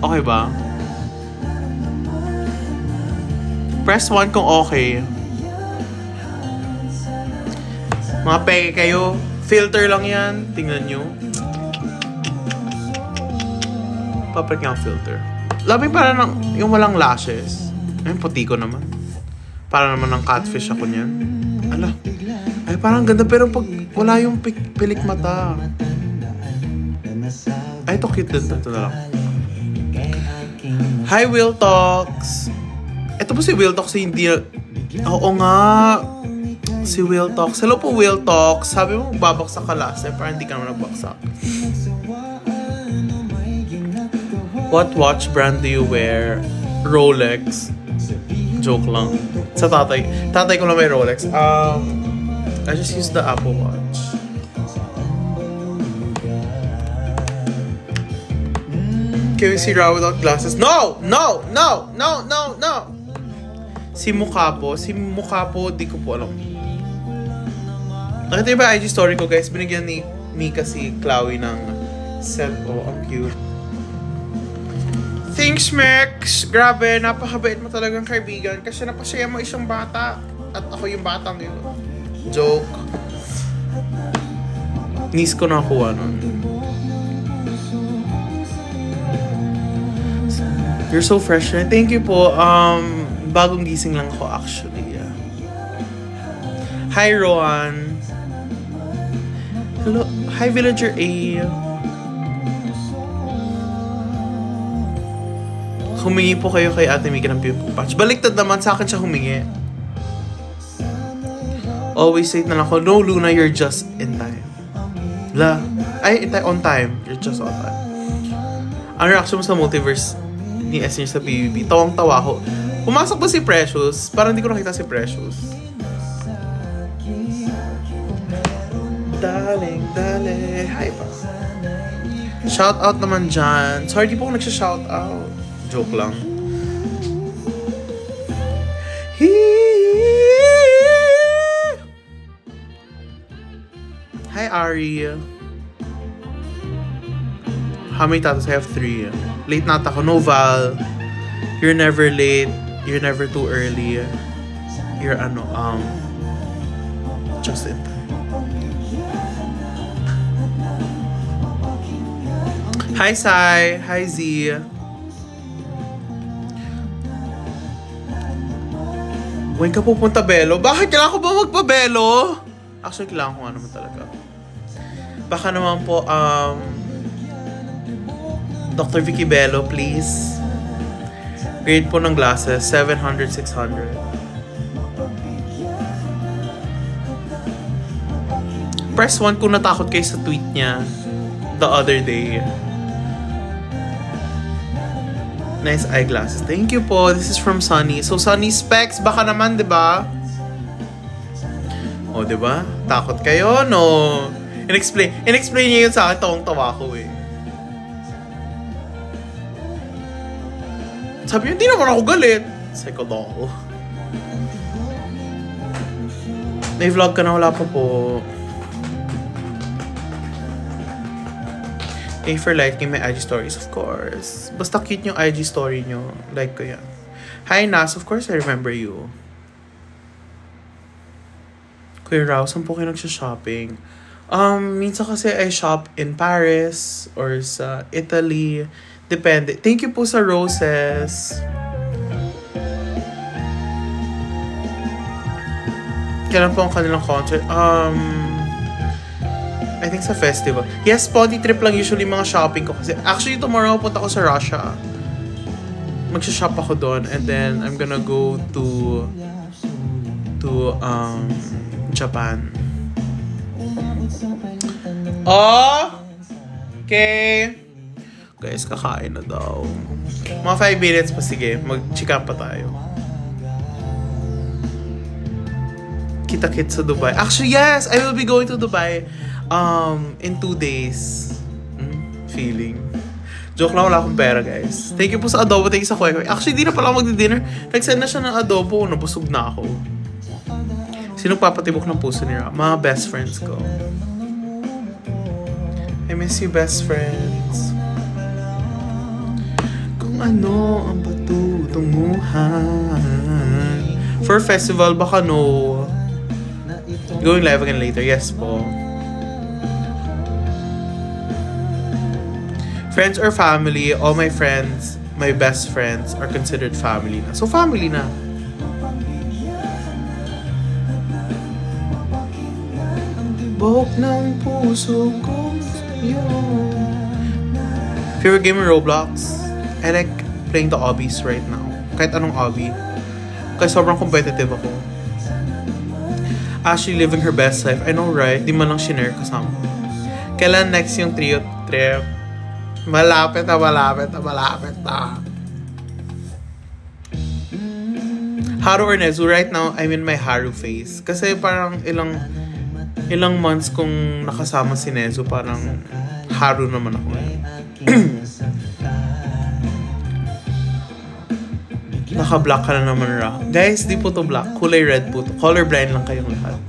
Okay ba? Press 1 kung okay. Mga peke kayo. Filter lang yan. Tingnan nyo. Papalit nga ang filter. Labi para ng yung walang lashes. Ayun, puti ko naman. Para naman ng catfish ako niyan. Ala. Ay, parang ganda. Pero pag wala yung pilik mata. Ay, ito cute din. Ito na lang. Hi, Will Talks. Ito po si Will Talks. Hindi... Oo nga. Si Will Talks. Hello po, Will Talks. Sabi mo, babaksak ka last time. Parang hindi ka naman nagbaksak. What watch brand do you wear? Rolex. Joke lang. Sa tatay. Tatay ko lang may Rolex. I just use the Apple Watch. Can we see Ra without glasses? No! No! No! No! No! No! Si Mukapo. Si Mukapo, di ko po alam. Nakita niyo ba IG story ko, guys? Binigyan ni Mika si Chloe ng set. Oh, ang cute. Thanks, Mex! Grabe, napakabait mo talagang kaibigan kasi napasaya mo isang bata at ako yung batang yun. Joke. Niece ko nakuha nun. You're so fresh. Thank you po. Bagong gising lang ako actually. Hi, Rohan. Hello. Hi, Villager A. Humingi po kayo kay Ate Mika ng pimple patch. Baliktad naman, sa akin siya humingi. Always late na lang ako. No, Luna, you're just in time. Ay, on time. You're just on time. Ang reaction mo sa multiverse ni S sa PBB? Tawang-tawa ako. Pumasok ba si Precious? Parang hindi ko nakita si Precious. Darling, darling. Hi pa. Shout out naman dyan. Sorry, di po ako nagsha-shout out. Joke lang. Hi, Ari. How many tattoos? I have 3. Late nata ako. No, Val. You're never late. You're never too early. You're just in time. Hi, Sai. Hi, Z. When ka pupunta, Belo? Bakit kailangan ko ba magpa-Belo? Actually, kailangan ko nga naman talaga. Baka naman po, Dr. Vicky Bello, please. Grade po ng glasses, 700, 600. Press 1 kung natakot kayo sa tweet niya the other day. Nice eyeglasses. Thank you po. This is from Sunny. So, Sunny Specs, baka naman, di ba? O, di ba? Takot kayo, no? In-explain niya yun sa akin, tawang-tawa ko eh. Sabi niya, hindi naman ako galit. Psycho-doll. May vlog ka na, wala pa po. A for liking my IG stories, of course. Basta cute yung IG story nyo. Like ko yan. Hi, Nas. Of course, I remember you. Kuya Rao, saan po kayo nagsha-shopping? Minsan kasi I shop in Paris or sa Italy. Depende. Thank you po sa roses. Kailan po ang kanilang concert? I think sa festival. Yes, Ponty trip lang usually mga shopping ko. Kasi actually tomorrow punta ko sa Russia. Magsha-shop ako doon. And then I'm gonna go to Japan. Okay. Guys, kakain na daw. Mga 5 minutes pa, sige. Mag-chika pa tayo. Kita-kit sa Dubai. Actually, yes! I will be going to Dubai in 2 days. Feeling. Joke lang, wala akong pera, guys. Thank you po sa adobo. Thank you sa kwek. Actually, di na pala ako magdi-dinner. Nag-send na siya ng adobo. Nabusog na ako. Sino papatibok ng puso niya? Mga best friends ko. I miss you, best friends. ano ang patutunguhan. For festival, baka no. Going live again later. Yes po. Friends or family, all my friends, my best friends are considered family na. So, family na. Buhok ng puso ko sa'yo. Favorite game in Roblox? I like playing the obbies right now. Kahit anong obby. Kasi sobrang competitive ako. Ashley living her best life. I know, right? Di man lang shinare kasama. Kailan next yung trio trip? Malapit na. Haru or Nezu? Right now, I'm in my Haru phase. Kasi parang ilang months kung nakasama si Nezu, parang Haru naman ako. Naka-black ka na naman, Ra. Guys, di po to black. Kulay red po to. Colorblind lang kayong lahat.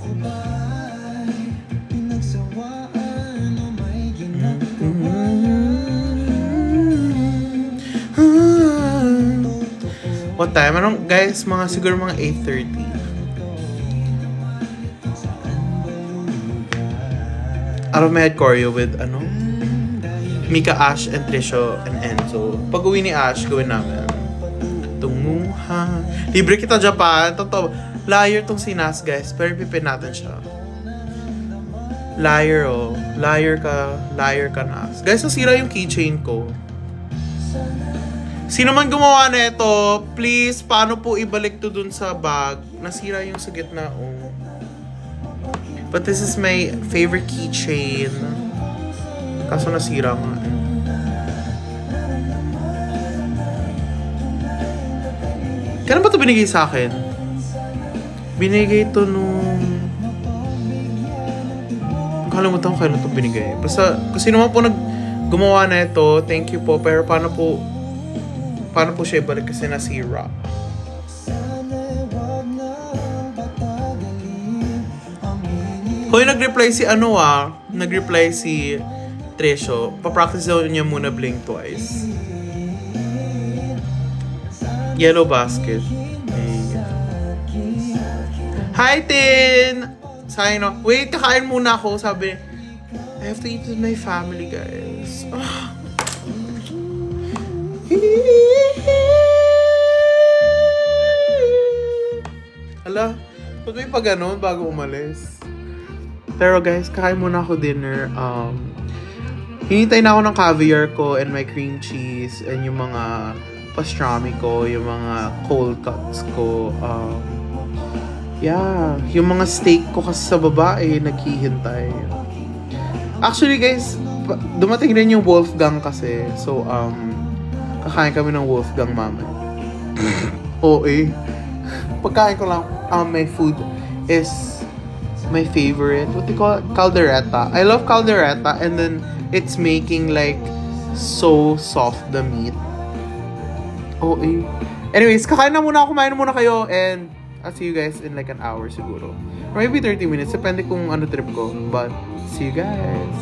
What time? Anong, guys, siguro mga 8:30. Out of my head choreo with, Mika, Ash, and Trisho, and Enzo. Pag uwi ni Ash, gawin namin. Tunguhan. Libre kita, Japan. Totoo. Liar tong si Nas, guys. Pero pipin natin siya. Liar, oh. Liar ka, Nas. Guys, nasira yung keychain ko. Sino man gumawa na ito, please, paano po ibalik to dun sa bag? Nasira yung sa gitna, oh. But this is my favorite keychain. Kaso nasira nga. Kailan ba ito binigay sa akin? Binigay ito nung... Nakalimutan ko kailan ito binigay. Basta, kasi naman po gumawa na ito, thank you po. Pero paano po siya ibalik kasi nasira? Hoy, nag-reply si Tresho. Pa-practice daw niya muna blink twice. Yellow basket. Hi, Tin! Sayang no. Wait, kakain muna ako. Sabi, I have to eat with my family, guys. Hala, ba't may pa ganun bago umalis? Pero guys, kakain muna ako dinner. Hinintay na ako ng caviar ko and my cream cheese and yung mga pastrami ko, yung mga cold cuts ko. Yeah, yung mga steak ko kasi sa babae, naghihintay. Actually guys, dumating rin yung Wolfgang kasi. So, kakain kami ng Wolfgang mamaya. Pagkain ko lang, my food is my favorite. What do you call it? Caldereta. I love caldereta and then it's making like so soft the meat. Anyways, kumain na muna kayo and I'll see you guys in like an hour siguro. Or maybe 30 minutes, depende kung ano trip ko. But, see you guys!